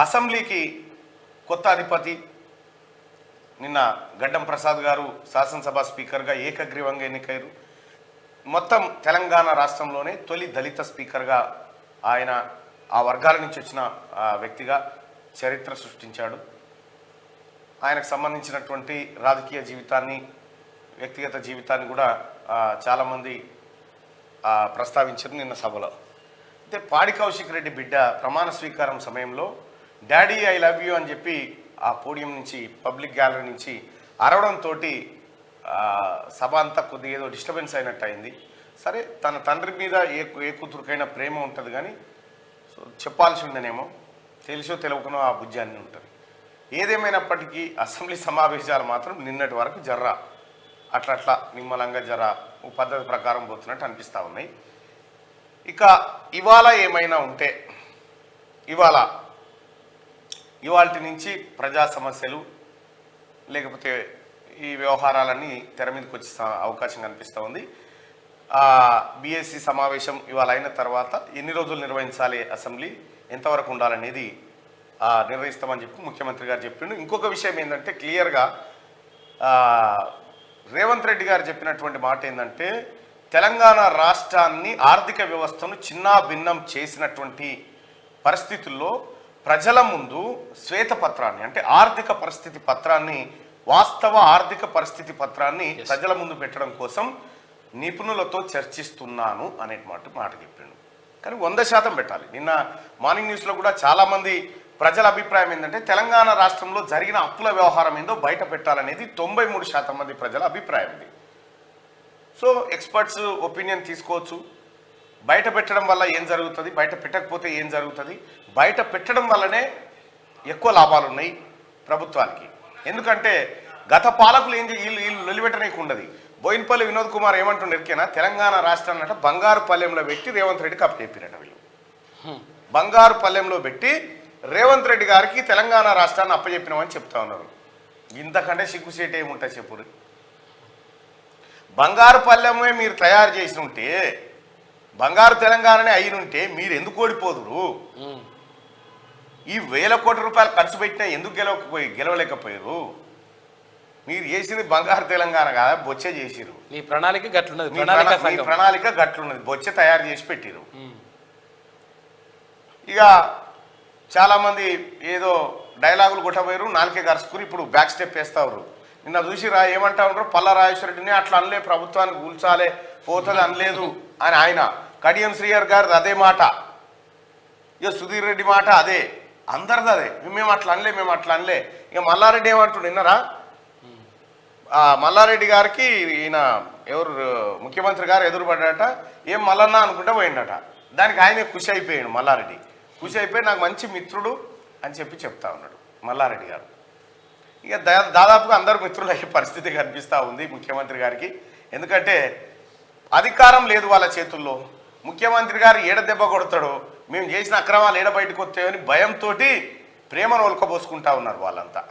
అసెంబ్లీకి కొత్త అధిపతి నిన్న గడ్డం ప్రసాద్ గారు శాసనసభ స్పీకర్గా ఏకగ్రీవంగా ఎన్నికయ్యారు. మొత్తం తెలంగాణ రాష్ట్రంలోనే తొలి దళిత స్పీకర్గా ఆయన ఆ వర్గాల నుంచి వచ్చిన వ్యక్తిగా చరిత్ర సృష్టించాడు. ఆయనకు సంబంధించినటువంటి రాజకీయ జీవితాన్ని, వ్యక్తిగత జీవితాన్ని కూడా చాలామంది ప్రస్తావించారు నిన్న సభలో. అయితే పాడి కౌశిక్ రెడ్డి బిడ్డ ప్రమాణ స్వీకారం సమయంలో డాడీ ఐ లవ్ యూ అని చెప్పి ఆ పోడియం నుంచి, పబ్లిక్ గ్యాలరీ నుంచి అరవడంతో సభ అంతా కొద్దిగా ఏదో డిస్టర్బెన్స్ అయినట్టు అయింది. సరే, తన తండ్రి మీద ఏ కూతురికైనా ప్రేమ ఉంటుంది, కానీ సో చెప్పాల్సి ఉండనేమో, తెలిసో తెలియకనో ఆ బుజ్జాన్ని ఉంటుంది. ఏదేమైనప్పటికీ అసెంబ్లీ సమావేశాలు మాత్రం నిన్నటి వరకు జర్రా అట్లా నిమ్మలంగా జర్రా పద్ధతి ప్రకారం పోతున్నట్టు అనిపిస్తూ ఉన్నాయి. ఇక ఇవాళ ఏమైనా ఉంటే ఇవాల్టి నుంచి ప్రజా సమస్యలు లేకపోతే ఈ వ్యవహారాలన్నీ తెర మీదకి వచ్చే అవకాశం కనిపిస్తూ ఉంది. బీఎస్సీ సమావేశం ఇవాళ అయిన తర్వాత ఎన్ని రోజులు నిర్వహించాలి, అసెంబ్లీ ఎంతవరకు ఉండాలనేది నిర్వహిస్తామని చెప్పి ముఖ్యమంత్రి గారు చెప్పిండు. ఇంకొక విషయం ఏంటంటే, క్లియర్గా రేవంత్ రెడ్డి గారు చెప్పినటువంటి మాట ఏంటంటే, తెలంగాణ రాష్ట్రాన్ని ఆర్థిక వ్యవస్థను చిన్నాభిన్నం చేసినటువంటి పరిస్థితుల్లో ప్రజల ముందు శ్వేతపత్రాన్ని, అంటే ఆర్థిక పరిస్థితి పత్రాన్ని, వాస్తవ ఆర్థిక పరిస్థితి పత్రాన్ని ప్రజల ముందు పెట్టడం కోసం నిపుణులతో చర్చిస్తున్నాను అనే మాట చెప్పిండు. కానీ 100% పెట్టాలి. నిన్న మార్నింగ్ న్యూస్లో కూడా చాలామంది ప్రజల అభిప్రాయం ఏంటంటే, తెలంగాణ రాష్ట్రంలో జరిగిన అప్పుల వ్యవహారం ఏందో బయట పెట్టాలనేది 93% మంది ప్రజల అభిప్రాయం ఇది. సో ఎక్స్పర్ట్స్ ఒపీనియన్ తీసుకోవచ్చు. బయట పెట్టడం వల్ల ఏం జరుగుతుంది, బయట పెట్టకపోతే ఏం జరుగుతుంది, బయట పెట్టడం వల్లనే ఎక్కువ లాభాలు ఉన్నాయి ప్రభుత్వానికి. ఎందుకంటే గత పాలకులు వీళ్ళు నిలబెట్టడానికి ఉండదు. బోయినపల్లి వినోద్ కుమార్ ఏమంటుండే ఎరికేనా, తెలంగాణ రాష్ట్రాన్ని అంటే బంగారు పల్లెంలో పెట్టి రేవంత్ రెడ్డికి అప్పచెప్పిరట. వీళ్ళు బంగారు పల్లెంలో పెట్టి రేవంత్ రెడ్డి గారికి తెలంగాణ రాష్ట్రాన్ని అప్పచెప్పినామని చెప్తా ఉన్నారు. ఇంతకంటే సిగ్గుసేట ఏముంటుంది చెప్పురు. బంగారు పల్లెమే మీరు తయారు చేసి ఉంటే, బంగారు తెలంగాణనే అయినుంటే మీరు ఎందుకు ఓడిపోదురు? ఈ 1000 కోట్ల రూపాయలు ఖర్చు పెట్టినా ఎందుకు గెలవలేకపోయారు? మీరు చేసింది బంగారు తెలంగాణ కాదా, బొచ్చే చేసిరు. మీ ప్రణాళిక గట్లున్నది, ప్రణాళిక గట్లున్నది, బొచ్చే తయారు చేసి పెట్టిరు. ఇక చాలామంది ఏదో డైలాగులు కొట్టబోయారు, నాలుకే గరుచుకుని ఇప్పుడు బ్యాక్ స్టెప్ వేస్తారు. నిన్న చూసిరా ఏమంటా ఉంటారు, పల్లా రాజేశ్వరరెడ్డిని అట్లా అనలే, ప్రభుత్వానికి కూల్చాలే పోతుంది అనలేదు అని ఆయన. కడియం శ్రీహర్ గారిది అదే మాట, ఇక సుధీర్ రెడ్డి మాట అదే, అందరిది అదే. మేము అట్లా అనలే. ఇక మల్లారెడ్డి ఏమంటుండు విన్నారా, మల్లారెడ్డి గారికి ఈయన ఎవరు ముఖ్యమంత్రి గారు ఎదురుపడ్డాట, ఏం మల్లన్న అనుకుంటే పోయిండట. దానికి ఆయనే ఖుషి అయిపోయాడు. మల్లారెడ్డి ఖుషి అయిపోయి నాకు మంచి మిత్రుడు అని చెప్తా ఉన్నాడు మల్లారెడ్డి గారు. ఇక దాదాపుగా అందరూ మిత్రులు అయ్యే పరిస్థితి కనిపిస్తూ ఉంది ముఖ్యమంత్రి గారికి. ఎందుకంటే అధికారం లేదు వాళ్ళ చేతుల్లో. ముఖ్యమంత్రి గారు ఏడ దెబ్బ కొడతాడో, మేము చేసిన అక్రమాలు ఏడ బయటకు వస్తాయని భయంతో ప్రేమను ఒలకబోసుకుంటా ఉన్నారు వాళ్ళంతా.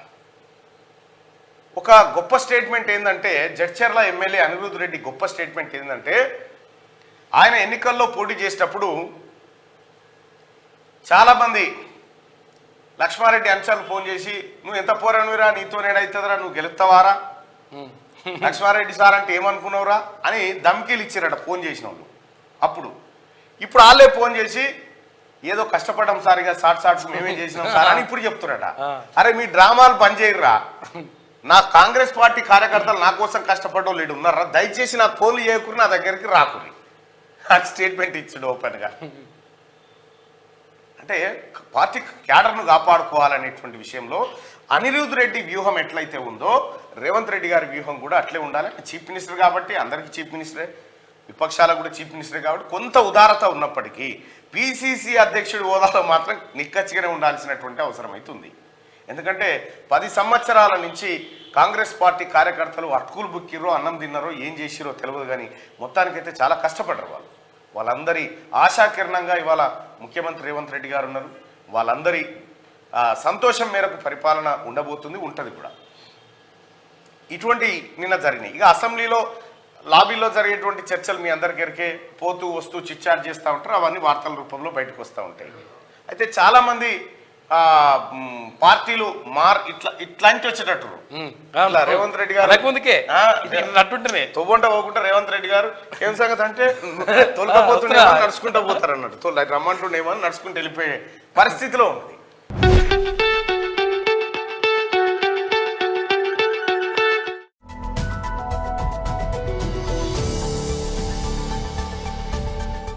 ఒక గొప్ప స్టేట్మెంట్ ఏంటంటే, జడ్చర్ల ఎమ్మెల్యే అనిరుద్ధ్ రెడ్డి గొప్ప స్టేట్మెంట్ ఏంటంటే, ఆయన ఎన్నికల్లో పోటీ చేసేటప్పుడు చాలామంది లక్ష్మారెడ్డి అంశాలు ఫోన్ చేసి, నువ్వు ఎంత పోరానురా, నీతో నేడవుతుందిరా, నువ్వు గెలుస్తావారా, లక్ష్మారెడ్డి సార్ అంటే ఏమనుకున్నావురా అని ధమ్కీలు ఇచ్చారట ఫోన్ చేసిన వాళ్ళు. ఇప్పుడు వాళ్ళే ఫోన్ చేసి ఏదో కష్టపడడం సారిగా షార్ట్స్ మేమేం చేసినాం సార్ అని ఇప్పుడు చెప్తున్నారట. అరే మీ డ్రామాలు బంద్ చేయరురా, నా కాంగ్రెస్ పార్టీ కార్యకర్తలు నా కోసం కష్టపడ్డో లేడు ఉన్నారా, దయచేసి నాకు ఫోన్లు చేయకుని నా దగ్గరికి రాకుని ఆ స్టేట్మెంట్ ఇచ్చాడు ఓపెన్గా. అంటే పార్టీ క్యాడర్ను కాపాడుకోవాలనేటువంటి విషయంలో అనిరుద్ధ్ రెడ్డి వ్యూహం ఎట్లయితే ఉందో, రేవంత్ రెడ్డి గారి వ్యూహం కూడా అట్లే ఉండాలి. చీఫ్ మినిస్టర్ కాబట్టి అందరికీ చీఫ్ మినిస్టరే, విపక్షాలకు కూడా చీఫ్ మినిస్టరే కాబట్టి కొంత ఉదారత ఉన్నప్పటికీ పిసిసి అధ్యక్షుడి హోదాలో మాత్రం నిక్కచ్చిగానే ఉండాల్సినటువంటి అవసరం అవుతుంది. ఎందుకంటే 10 సంవత్సరాల నుంచి కాంగ్రెస్ పార్టీ కార్యకర్తలు అటుకులు బుక్కిరో, అన్నం తిన్నారో, ఏం చేసిరో తెలియదు, కానీ మొత్తానికైతే చాలా కష్టపడ్డారు వాళ్ళందరి ఆశాకిరణంగా ఇవాళ ముఖ్యమంత్రి రేవంత్ రెడ్డి గారు ఉన్నారు. వాళ్ళందరి సంతోషం మేరకు పరిపాలన ఉండబోతుంది, ఉంటుంది కూడా. ఇటువంటి నిన్న జరిగినాయి. ఇక అసెంబ్లీలో లాబీలో జరిగేటువంటి చర్చలు మీ అందరికీ పోతూ వస్తూ చిట్చాట్ చేస్తూ ఉంటారు, అవన్నీ వార్తల రూపంలో బయటకు వస్తూ ఉంటాయి. అయితే చాలామంది పార్టీలు ఇట్లాంటి వచ్చేటట్టు రేవంత్ రెడ్డి గారు నట్టుంటేనే తోబొంట పోకుండా రేవంత్ రెడ్డి గారు ఏం సంగతి అంటే తొలకపోతుండే నడుచుకుంటూ పోతారు అన్నట్టు రమ్మంటుండేమో నడుచుకుంటూ వెళ్ళిపోయే పరిస్థితిలో ఉంది.